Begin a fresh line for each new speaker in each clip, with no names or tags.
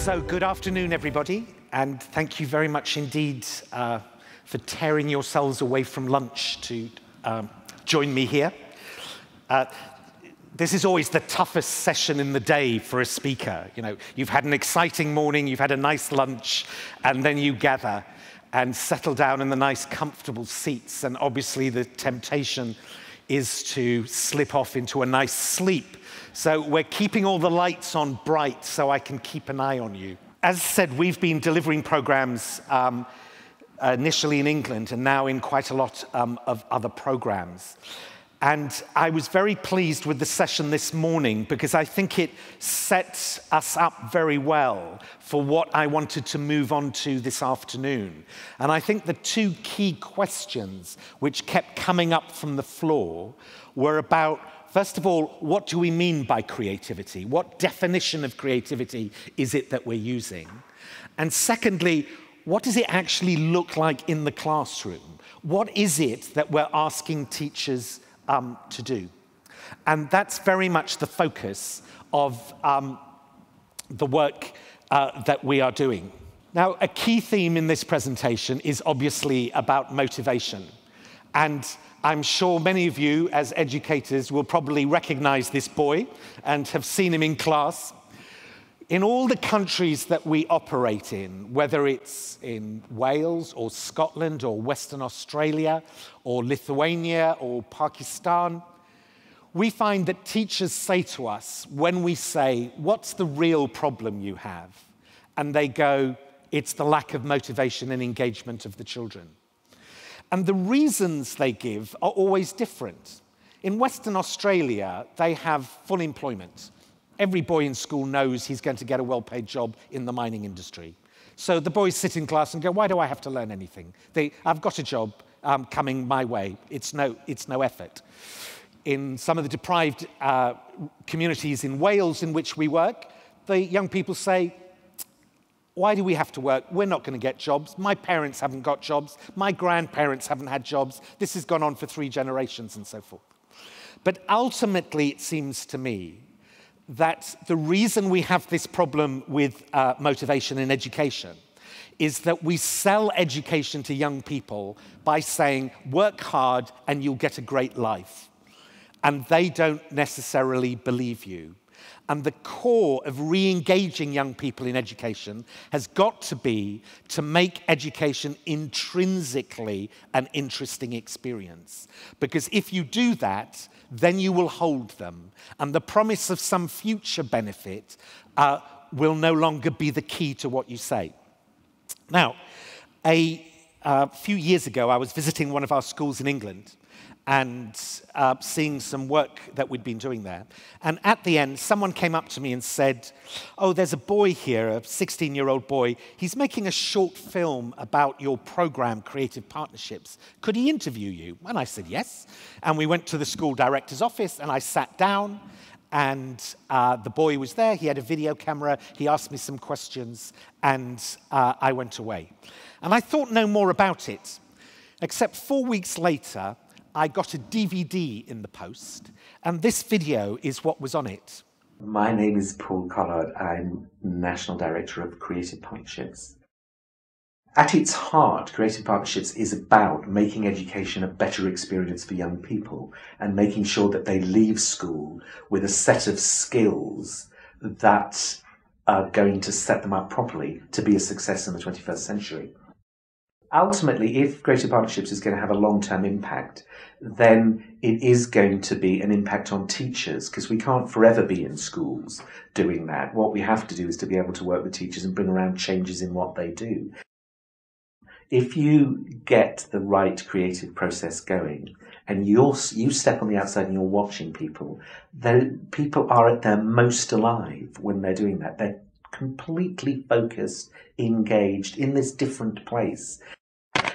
So good afternoon, everybody, and thank you very much indeed for tearing yourselves away from lunch to join me here. This is always the toughest session in the day for a speaker. You know, you've had an exciting morning, you've had a nice lunch, and then you gather and settle down in the nice, comfortable seats, and obviously the temptation is to slip off into a nice sleep. So we're keeping all the lights on bright so I can keep an eye on you. As said, we've been delivering programs initially in England and now in quite a lot of other programs. And I was very pleased with the session this morning because I think it sets us up very well for what I wanted to move on to this afternoon. And I think the two key questions which kept coming up from the floor were about, first of all, what do we mean by creativity? What definition of creativity is it that we're using? And secondly, what does it actually look like in the classroom? What is it that we're asking teachers to do? And that's very much the focus of the work that we are doing. Now, a key theme in this presentation is obviously about motivation. And I'm sure many of you, as educators, will probably recognize this boy and have seen him in class. In all the countries that we operate in, whether it's in Wales or Scotland or Western Australia or Lithuania or Pakistan, we find that teachers say to us, when we say, "What's the real problem you have?" And they go, "It's the lack of motivation and engagement of the children." And the reasons they give are always different. In Western Australia, they have full employment. Every boy in school knows he's going to get a well-paid job in the mining industry. So the boys sit in class and go, "Why do I have to learn anything? I've got a job coming my way. It's no effort." In some of the deprived communities in Wales in which we work, the young people say, "Why do we have to work? We're not going to get jobs. My parents haven't got jobs. My grandparents haven't had jobs. This has gone on for 3 generations," and so forth. But ultimately, it seems to me that the reason we have this problem with motivation in education is that we sell education to young people by saying, "Work hard and you'll get a great life." And they don't necessarily believe you. And the core of re-engaging young people in education has got to be to make education intrinsically an interesting experience. Because if you do that, then you will hold them. And the promise of some future benefit will no longer be the key to what you say. Now, a few years ago, I was visiting one of our schools in England and seeing some work that we'd been doing there. And at the end, someone came up to me and said, "Oh, there's a boy here, a 16-year-old boy. He's making a short film about your program, Creative Partnerships. Could he interview you?" And I said, "Yes." And we went to the school director's office, and I sat down, and the boy was there. He had a video camera. He asked me some questions, and I went away. And I thought no more about it, except 4 weeks later, I got a DVD in the post, and this video is what was on it.
My name is Paul Collard. I'm National Director of Creative Partnerships. At its heart, Creative Partnerships is about making education a better experience for young people and making sure that they leave school with a set of skills that are going to set them up properly to be a success in the 21st century. Ultimately, if Creative Partnerships is going to have a long-term impact, then it is going to be an impact on teachers, because we can't forever be in schools doing that. What we have to do is to be able to work with teachers and bring around changes in what they do. If you get the right creative process going, and you step on the outside and you're watching people, then people are at their most alive when they're doing that. They're completely focused, engaged in this different place.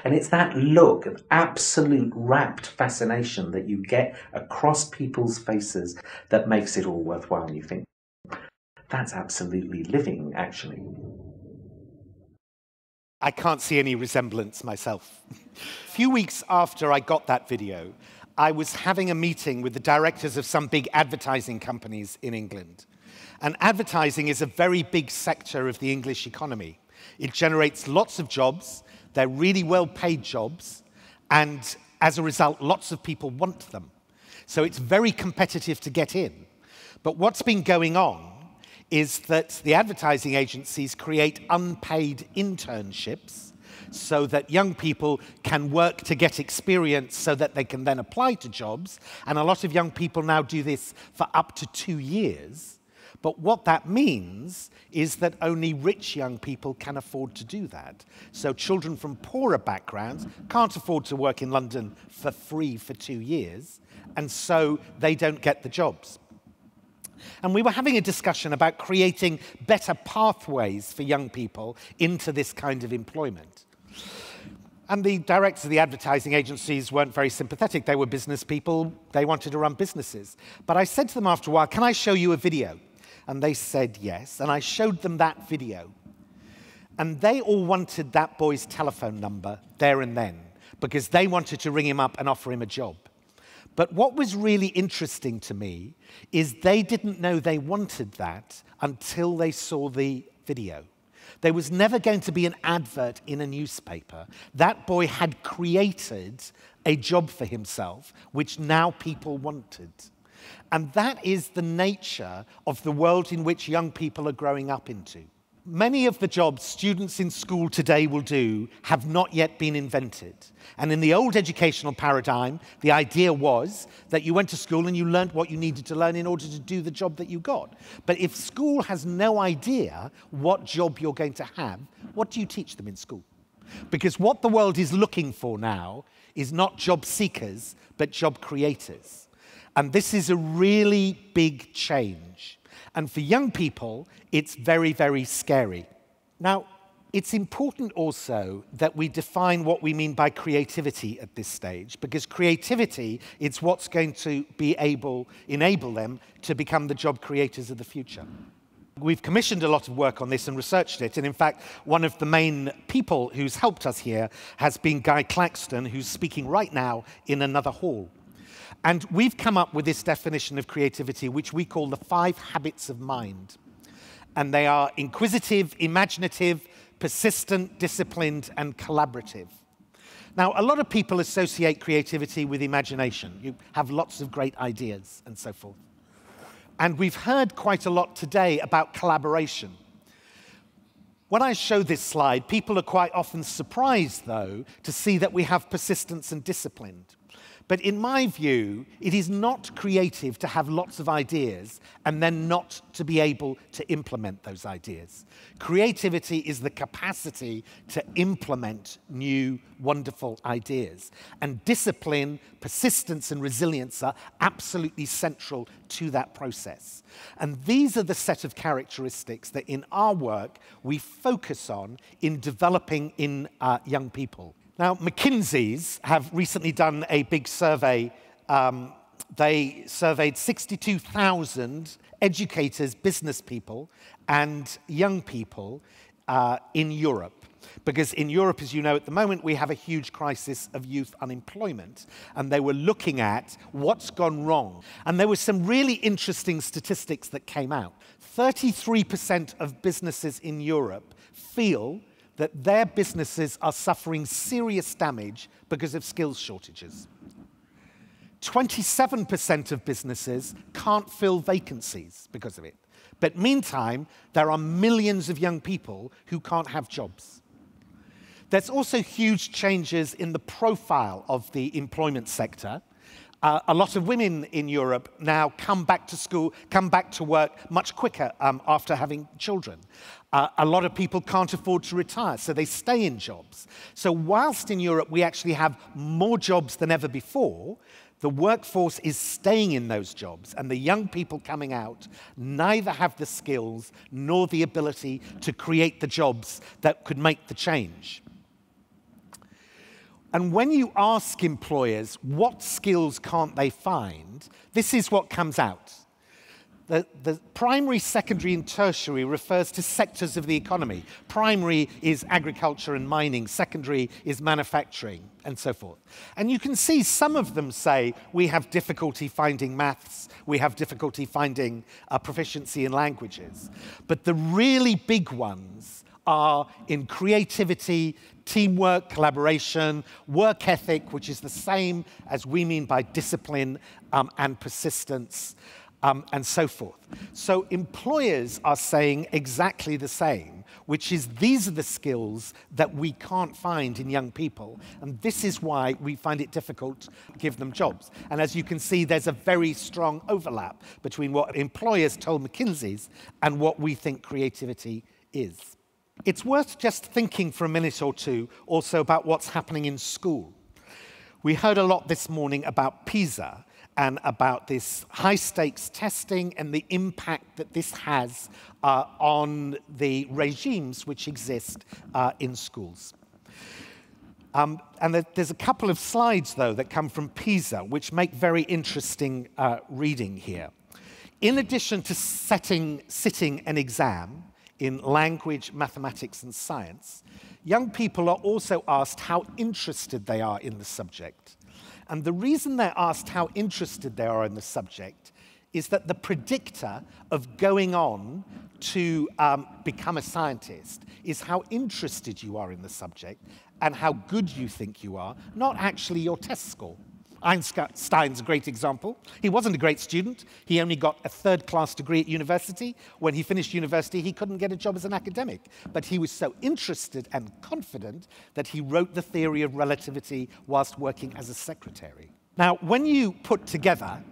And it's that look of absolute rapt fascination that you get across people's faces that makes it all worthwhile. And you think, that's absolutely living, actually.
I can't see any resemblance myself. A few weeks after I got that video, I was having a meeting with the directors of some big advertising companies in England. And advertising is a very big sector of the English economy. It generates lots of jobs, they're really well-paid jobs, and as a result, lots of people want them. So it's very competitive to get in. But what's been going on is that the advertising agencies create unpaid internships so that young people can work to get experience so that they can then apply to jobs. And a lot of young people now do this for up to 2 years. But what that means is that only rich young people can afford to do that. So children from poorer backgrounds can't afford to work in London for free for 2 years, and so they don't get the jobs. And we were having a discussion about creating better pathways for young people into this kind of employment. And the directors of the advertising agencies weren't very sympathetic. They were business people. They wanted to run businesses. But I said to them after a while, can I show you a video? And they said yes. And I showed them that video. And they all wanted that boy's telephone number there and then, because they wanted to ring him up and offer him a job. But what was really interesting to me is they didn't know they wanted that until they saw the video. There was never going to be an advert in a newspaper. That boy had created a job for himself, which now people wanted. And that is the nature of the world in which young people are growing up into. Many of the jobs students in school today will do have not yet been invented. And in the old educational paradigm, the idea was that you went to school and you learned what you needed to learn in order to do the job that you got. But if school has no idea what job you're going to have, what do you teach them in school? Because what the world is looking for now is not job seekers, but job creators. And this is a really big change. And for young people, it's very, very scary. Now, it's important also that we define what we mean by creativity at this stage, because creativity is what's going to enable them to become the job creators of the future. We've commissioned a lot of work on this and researched it, and in fact, one of the main people who's helped us here has been Guy Claxton, who's speaking right now in another hall. And we've come up with this definition of creativity, which we call the 5 habits of mind. And they are inquisitive, imaginative, persistent, disciplined, and collaborative. Now, a lot of people associate creativity with imagination. You have lots of great ideas and so forth. And we've heard quite a lot today about collaboration. When I show this slide, people are quite often surprised, though, to see that we have persistence and discipline. But in my view, it is not creative to have lots of ideas and then not to be able to implement those ideas. Creativity is the capacity to implement new, wonderful ideas. And discipline, persistence, and resilience are absolutely central to that process. And these are the set of characteristics that in our work we focus on in developing in young people. Now, McKinsey's have recently done a big survey. They surveyed 62,000 educators, business people, and young people in Europe. Because in Europe, as you know, at the moment, we have a huge crisis of youth unemployment. And they were looking at what's gone wrong. And there were some really interesting statistics that came out. 33% of businesses in Europe feel that their businesses are suffering serious damage because of skills shortages. 27% of businesses can't fill vacancies because of it. But meantime, there are millions of young people who can't have jobs. There's also huge changes in the profile of the employment sector. A lot of women in Europe now come back to school, come back to work much quicker after having children. A lot of people can't afford to retire, so they stay in jobs. So whilst in Europe we actually have more jobs than ever before, the workforce is staying in those jobs, and the young people coming out neither have the skills nor the ability to create the jobs that could make the change. And when you ask employers what skills can't they find, this is what comes out. The primary, secondary, and tertiary refers to sectors of the economy. Primary is agriculture and mining, secondary is manufacturing, and so forth. And you can see some of them say, we have difficulty finding maths, we have difficulty finding proficiency in languages. But the really big ones are in creativity, teamwork, collaboration, work ethic, which is the same as we mean by discipline and persistence, and so forth. So employers are saying exactly the same, which is these are the skills that we can't find in young people, and this is why we find it difficult to give them jobs. And as you can see, there's a very strong overlap between what employers told McKinsey's and what we think creativity is. It's worth just thinking for a minute or two also about what's happening in school. We heard a lot this morning about PISA and about this high-stakes testing and the impact that this has on the regimes which exist in schools. And there's a couple of slides, though, that come from PISA, which make very interesting reading here. In addition to sitting an exam in language, mathematics, and science, young people are also asked how interested they are in the subject. And the reason they're asked how interested they are in the subject is that the predictor of going on to become a scientist is how interested you are in the subject and how good you think you are, not actually your test score. Einstein's a great example. He wasn't a great student. He only got a third-class degree at university. When he finished university, he couldn't get a job as an academic. But he was so interested and confident that he wrote the theory of relativity whilst working as a secretary. Now, when you put together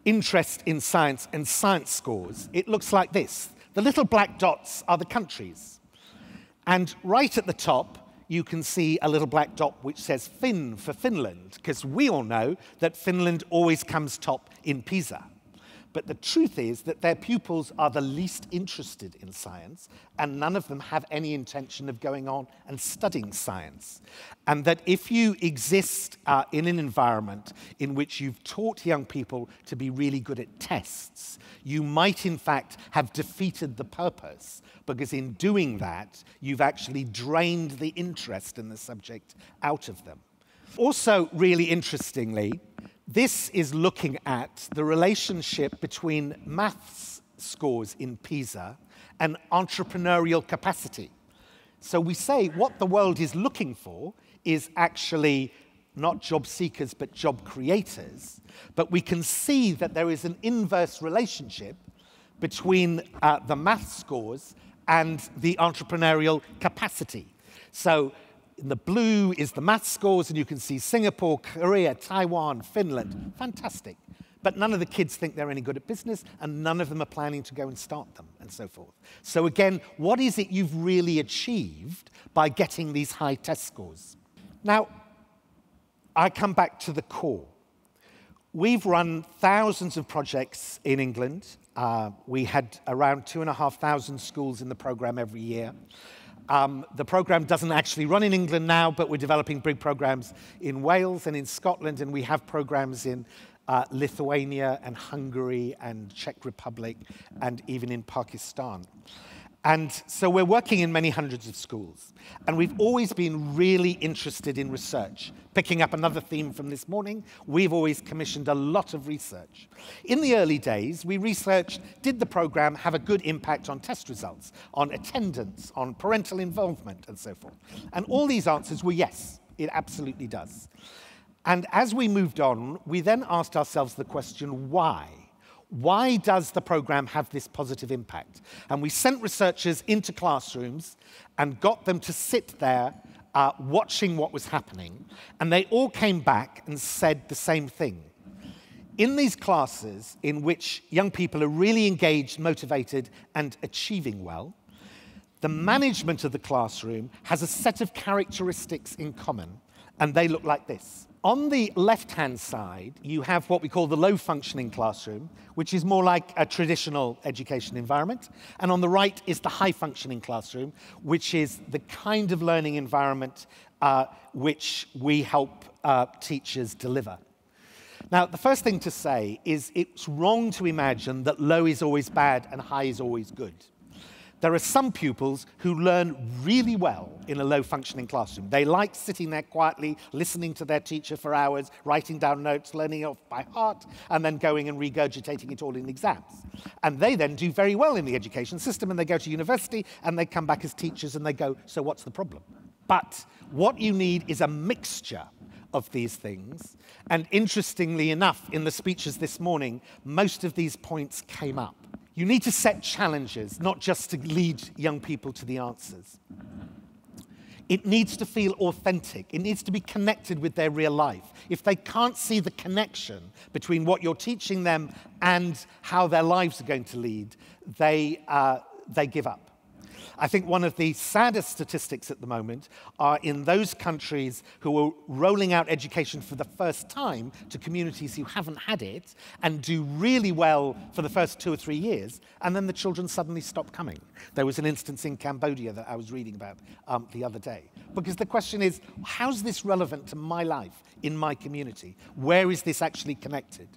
interest in science and science scores, it looks like this. The little black dots are the countries. And right at the top, you can see a little black dot which says Finn for Finland, because we all know that Finland always comes top in PISA. But the truth is that their pupils are the least interested in science, and none of them have any intention of going on and studying science. And that if you exist in an environment in which you've taught young people to be really good at tests, you might in fact have defeated the purpose, because in doing that, you've actually drained the interest in the subject out of them. Also, really interestingly, this is looking at the relationship between maths scores in PISA and entrepreneurial capacity. So we say what the world is looking for is actually not job seekers, but job creators. But we can see that there is an inverse relationship between the math scores and the entrepreneurial capacity. So in the blue is the math scores, and you can see Singapore, Korea, Taiwan, Finland. Fantastic. But none of the kids think they're any good at business, and none of them are planning to go and start them, and so forth. So again, what is it you've really achieved by getting these high test scores? Now, I come back to the core. We've run thousands of projects in England. We had around 2,500 schools in the program every year. The program doesn't actually run in England now, but we're developing big programs in Wales and in Scotland, and we have programs in Lithuania and Hungary and Czech Republic and even in Pakistan. And so we're working in many hundreds of schools. And we've always been really interested in research. Picking up another theme from this morning, we've always commissioned a lot of research. In the early days, we researched, did the program have a good impact on test results, on attendance, on parental involvement, and so forth? And all these answers were yes, it absolutely does. And as we moved on, we then asked ourselves the question, why? Why does the program have this positive impact? And we sent researchers into classrooms and got them to sit there watching what was happening. And they all came back and said the same thing. In these classes in which young people are really engaged, motivated, and achieving well, the management of the classroom has a set of characteristics in common, and they look like this. On the left-hand side, you have what we call the low-functioning classroom, which is more like a traditional education environment. And on the right is the high-functioning classroom, which is the kind of learning environment which we help teachers deliver. Now, the first thing to say is it's wrong to imagine that low is always bad and high is always good. There are some pupils who learn really well in a low-functioning classroom. They like sitting there quietly, listening to their teacher for hours, writing down notes, learning it off by heart, and then going and regurgitating it all in exams. And they then do very well in the education system, and they go to university, and they come back as teachers, and they go, so what's the problem? But what you need is a mixture of these things. And interestingly enough, in the speeches this morning, most of these points came up. You need to set challenges, not just to lead young people to the answers. It needs to feel authentic. It needs to be connected with their real life. If they can't see the connection between what you're teaching them and how their lives are going to lead, they give up. I think one of the saddest statistics at the moment are in those countries who are rolling out education for the first time to communities who haven't had it and do really well for the first 2 or 3 years, and then the children suddenly stop coming. There was an instance in Cambodia that I was reading about the other day. Because the question is, how's this relevant to my life in my community? Where is this actually connected?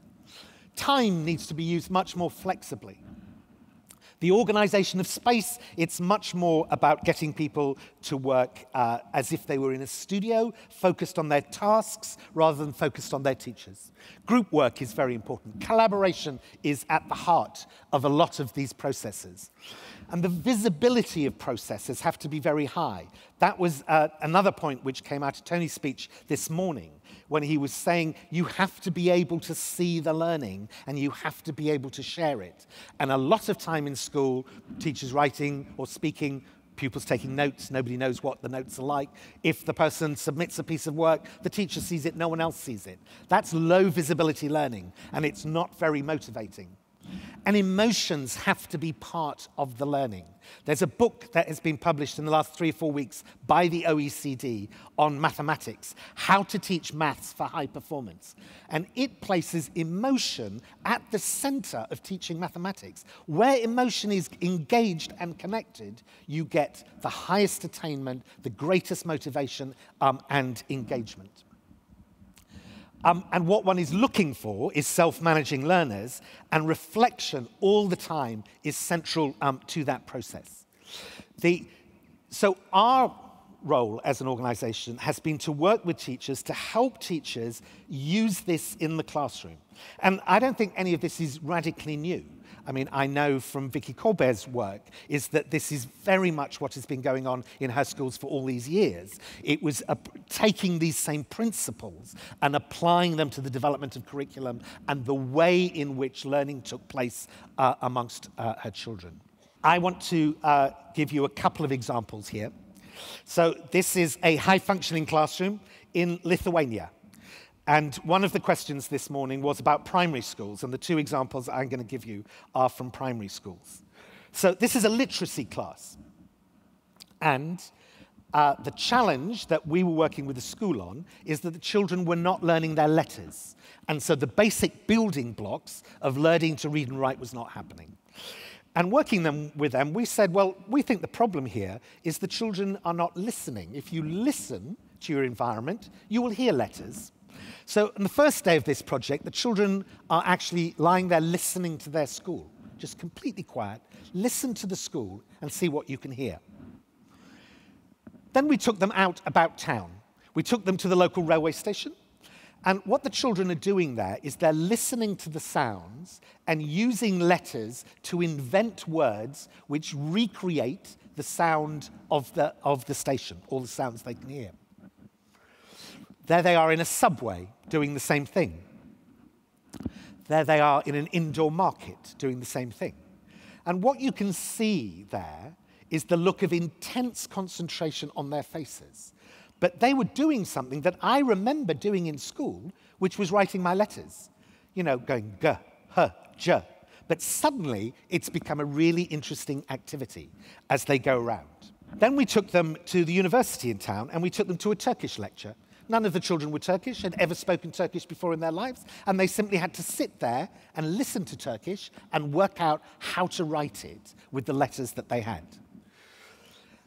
Time needs to be used much more flexibly. The organization of space, it's much more about getting people to work as if they were in a studio, focused on their tasks rather than focused on their teachers. Group work is very important. Collaboration is at the heart of a lot of these processes. And the visibility of processes have to be very high. That was another point which came out of Tony's speech this morning, when he was saying you have to be able to see the learning and you have to be able to share it. And a lot of time in school, teachers writing or speaking, pupils taking notes, nobody knows what the notes are like. If the person submits a piece of work, the teacher sees it, no one else sees it. That's low visibility learning, and it's not very motivating. And emotions have to be part of the learning. There's a book that has been published in the last 3 or 4 weeks by the OECD on mathematics, How to Teach Maths for High Performance. And it places emotion at the center of teaching mathematics. Where emotion is engaged and connected, you get the highest attainment, the greatest motivation, and engagement. And what one is looking for is self-managing learners, and reflection all the time is central to that process. So our role as an organization has been to work with teachers to help teachers use this in the classroom. And I don't think any of this is radically new. I mean, I know from Vicky Colbert's work is that this is very much what has been going on in her schools for all these years. It was taking these same principles and applying them to the development of curriculum and the way in which learning took place amongst her children. I want to give you a couple of examples here. So this is a high-functioning classroom in Lithuania. And one of the questions this morning was about primary schools, and the 2 examples I'm going to give you are from primary schools. So this is a literacy class. And the challenge that we were working with the school on is that the children were not learning their letters. And so the basic building blocks of learning to read and write was not happening. And working with them, we said, well, we think the problem here is the children are not listening. If you listen to your environment, you will hear letters. So on the first day of this project, the children are actually lying there listening to their school, just completely quiet. Listen to the school and see what you can hear. Then we took them out about town. We took them to the local railway station. And what the children are doing there is they're listening to the sounds and using letters to invent words which recreate the sound of the station, all the sounds they can hear. There they are in a subway doing the same thing. There they are in an indoor market doing the same thing. And what you can see there is the look of intense concentration on their faces. But they were doing something that I remember doing in school, which was writing my letters. You know, going g, h, j. But suddenly, it's become a really interesting activity as they go around. Then we took them to the university in town, and we took them to a Turkish lecture. None of the children were Turkish, had ever spoken Turkish before in their lives, and they simply had to sit there and listen to Turkish and work out how to write it with the letters that they had.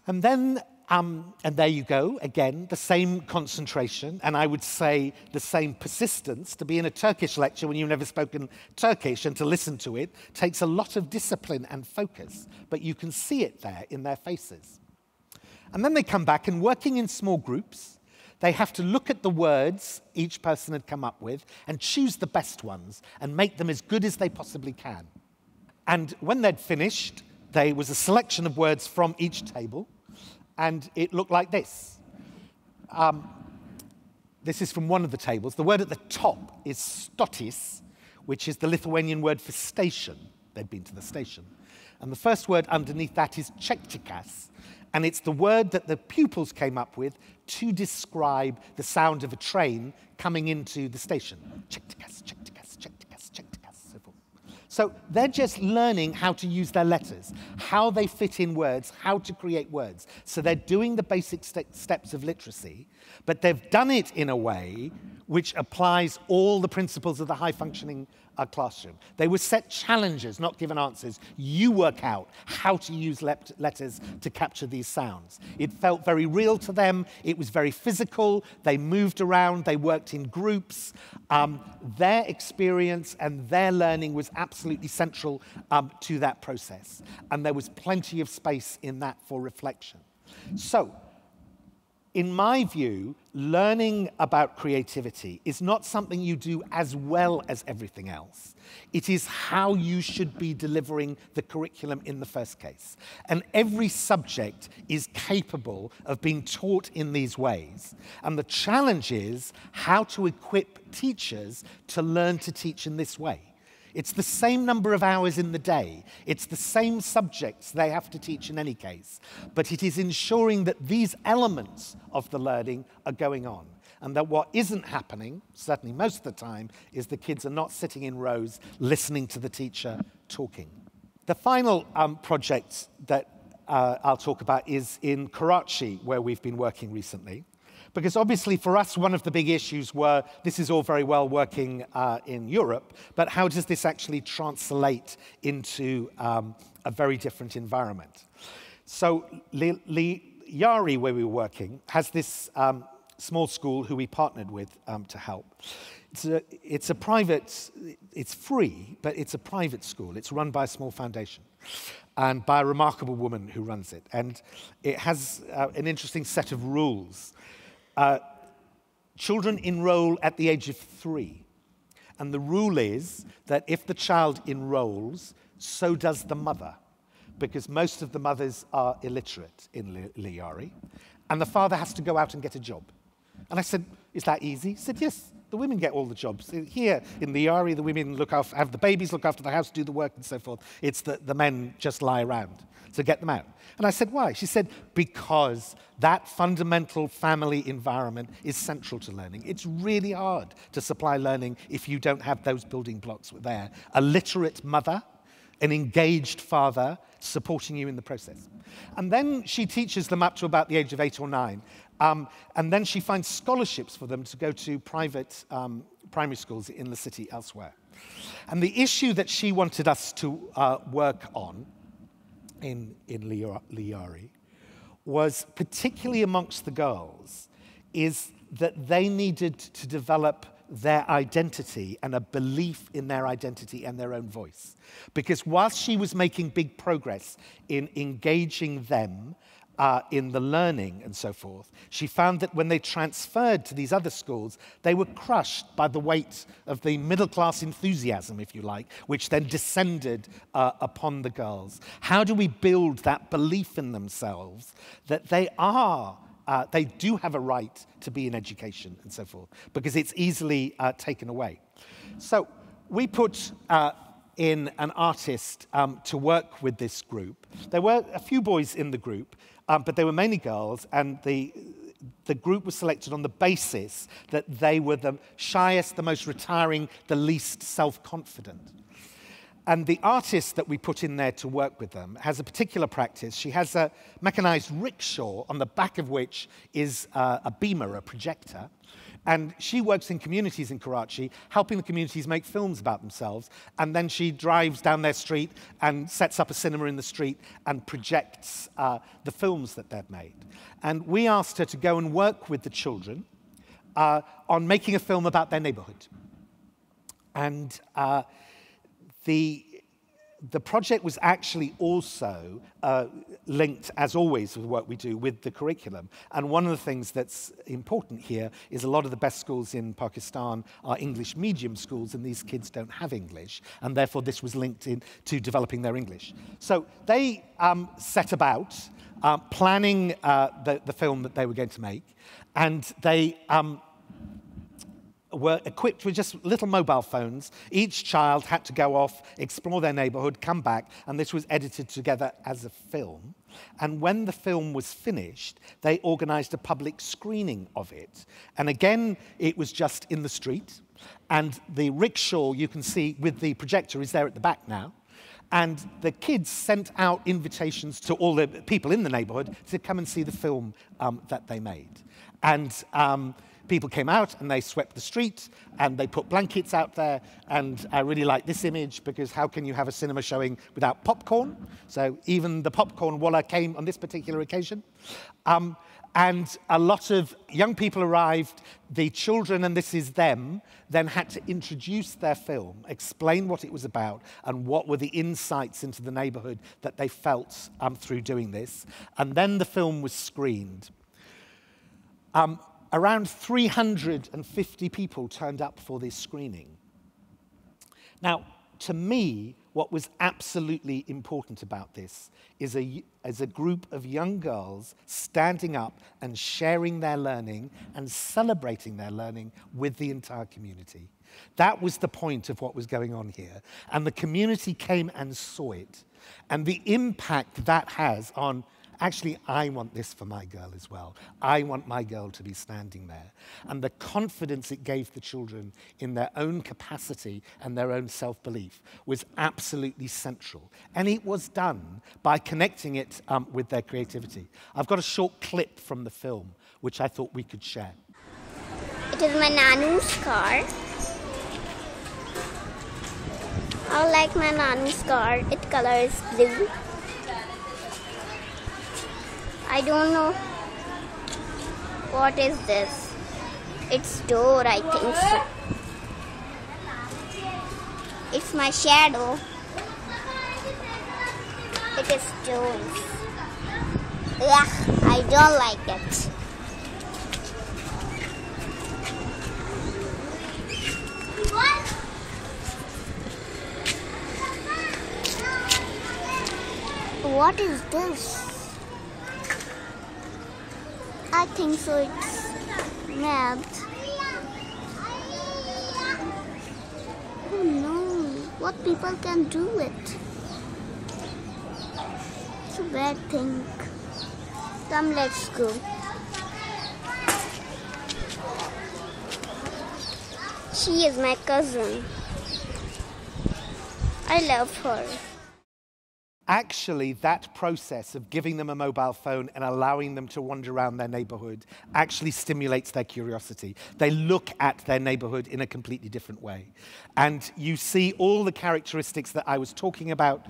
And then And there you go, again, the same concentration, and I would say the same persistence. To be in a Turkish lecture when you've never spoken Turkish and to listen to it takes a lot of discipline and focus, but you can see it there in their faces. And then they come back, and working in small groups, they have to look at the words each person had come up with and choose the best ones and make them as good as they possibly can. And when they'd finished, there was a selection of words from each table, and it looked like this. This is from one of the tables. The word at the top is stotis, which is the Lithuanian word for station. They'd been to the station. And the first word underneath that is čektikas, and it's the word that the pupils came up with to describe the sound of a train coming into the station. Čektikas, čektikas, čektikas, čektikas, so forth. So they're just learning how to use their letters, how they fit in words, how to create words. So they're doing the basic steps of literacy, but they've done it in a way which applies all the principles of the high-functioning classroom. They were set challenges, not given answers. You work out how to use letters to capture these sounds. It felt very real to them. It was very physical. They moved around. They worked in groups. Their experience and their learning was absolutely central to that process. And there was plenty of space in that for reflection. So, in my view, learning about creativity is not something you do as well as everything else. It is how you should be delivering the curriculum in the first case. And every subject is capable of being taught in these ways. And the challenge is how to equip teachers to learn to teach in this way. It's the same number of hours in the day. It's the same subjects they have to teach in any case. But it is ensuring that these elements of the learning are going on. And that what isn't happening, certainly most of the time, is the kids are not sitting in rows listening to the teacher talking. The final project that I'll talk about is in Karachi, where we've been working recently. Because obviously for us, one of the big issues were, this is all very well working in Europe, but how does this actually translate into a very different environment? So Liari, where we were working, has this small school who we partnered with to help. It's a private, it's free, but it's a private school. It's run by a small foundation and by a remarkable woman who runs it. And it has an interesting set of rules. Children enroll at the age of 3. And the rule is that if the child enrolls, so does the mother, because most of the mothers are illiterate in Liari. And the father has to go out and get a job. And I said, is that easy? He said, yes, the women get all the jobs. Here in Liari, the women look after, have the babies, look after the house, do the work and so forth. It's the men just lie around. So get them out. And I said, why? She said, because that fundamental family environment is central to learning. It's really hard to supply learning if you don't have those building blocks there. A literate mother, an engaged father supporting you in the process. And then she teaches them up to about the age of 8 or 9. And then she finds scholarships for them to go to private primary schools in the city elsewhere. And the issue that she wanted us to work on in Liari was, particularly amongst the girls, is that they needed to develop their identity and a belief in their identity and their own voice. Because whilst she was making big progress in engaging them in the learning and so forth, she found that when they transferred to these other schools, they were crushed by the weight of the middle-class enthusiasm, if you like, which then descended upon the girls. How do we build that belief in themselves that they do have a right to be in education and so forth, because it's easily taken away. So we put in an artist to work with this group. There were a few boys in the group, but they were mainly girls, and the group was selected on the basis that they were the shyest, the most retiring, the least self-confident. And the artist that we put in there to work with them has a particular practice. She has a mechanized rickshaw on the back of which is a beamer, a projector. And she works in communities in Karachi, helping the communities make films about themselves. And then she drives down their street and sets up a cinema in the street and projects the films that they've made. And we asked her to go and work with the children on making a film about their neighborhood. And the project was actually also linked, as always, with what we do with the curriculum. And one of the things that's important here is a lot of the best schools in Pakistan are English medium schools, and these kids don't have English, and therefore this was linked in to developing their English. So they set about planning the film that they were going to make, and they were equipped with just little mobile phones. Each child had to go off, explore their neighborhood, come back, and this was edited together as a film. And when the film was finished, they organized a public screening of it. And again, it was just in the street. And the rickshaw, you can see with the projector, is there at the back now. And the kids sent out invitations to all the people in the neighborhood to come and see the film that they made. And people came out and they swept the street and they put blankets out there. And I really like this image because how can you have a cinema showing without popcorn? So even the popcorn wallah came on this particular occasion. And a lot of young people arrived. The children, and this is them, then had to introduce their film, explain what it was about, and what were the insights into the neighborhood that they felt through doing this. And then the film was screened. Around 350 people turned up for this screening. Now, to me, what was absolutely important about this is a group of young girls standing up and sharing their learning and celebrating their learning with the entire community. That was the point of what was going on here. And the community came and saw it. And the impact that has on, actually, I want this for my girl as well. I want my girl to be standing there. And the confidence it gave the children in their own capacity and their own self-belief was absolutely central. And it was done by connecting it with their creativity. I've got a short clip from the film, which I thought we could share.
It is my nanu's car. I like my nanu's car. Its color is blue. I don't know what is this. It's door, I think so. It's my shadow. It is stones. Ugh, I don't like it. What is this? I think so it's math. Oh no, what people can do it? It's a bad thing. Come, let's go. She is my cousin. I love her.
Actually, that process of giving them a mobile phone and allowing them to wander around their neighborhood actually stimulates their curiosity. They look at their neighborhood in a completely different way. And you see all the characteristics that I was talking about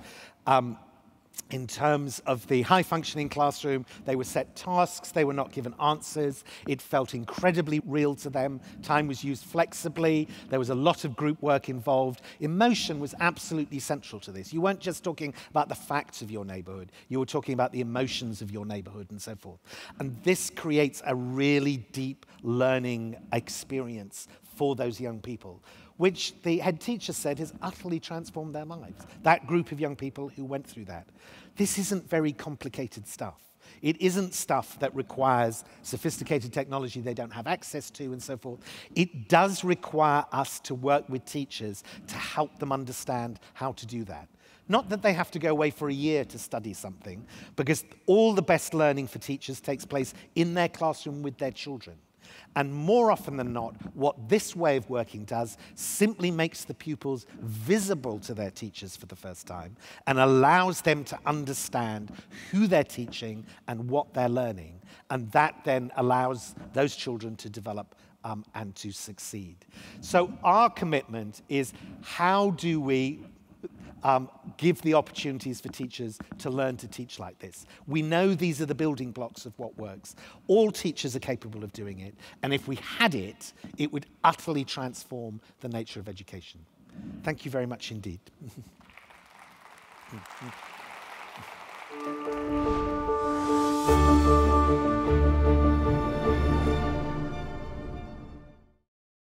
in terms of the high-functioning classroom. They were set tasks, they were not given answers. It felt incredibly real to them. Time was used flexibly. There was a lot of group work involved. Emotion was absolutely central to this. You weren't just talking about the facts of your neighborhood. You were talking about the emotions of your neighborhood and so forth. And this creates a really deep learning experience for those young people, which the head teacher said has utterly transformed their lives. That group of young people who went through that. This isn't very complicated stuff. It isn't stuff that requires sophisticated technology they don't have access to and so forth. It does require us to work with teachers to help them understand how to do that. Not that they have to go away for a year to study something, because all the best learning for teachers takes place in their classroom with their children. And more often than not, what this way of working does simply makes the pupils visible to their teachers for the first time and allows them to understand who they're teaching and what they're learning. And that then allows those children to develop and to succeed. So our commitment is, how do we give the opportunities for teachers to learn to teach like this? We know these are the building blocks of what works. All teachers are capable of doing it, and if we had it, it would utterly transform the nature of education. Thank you very much indeed.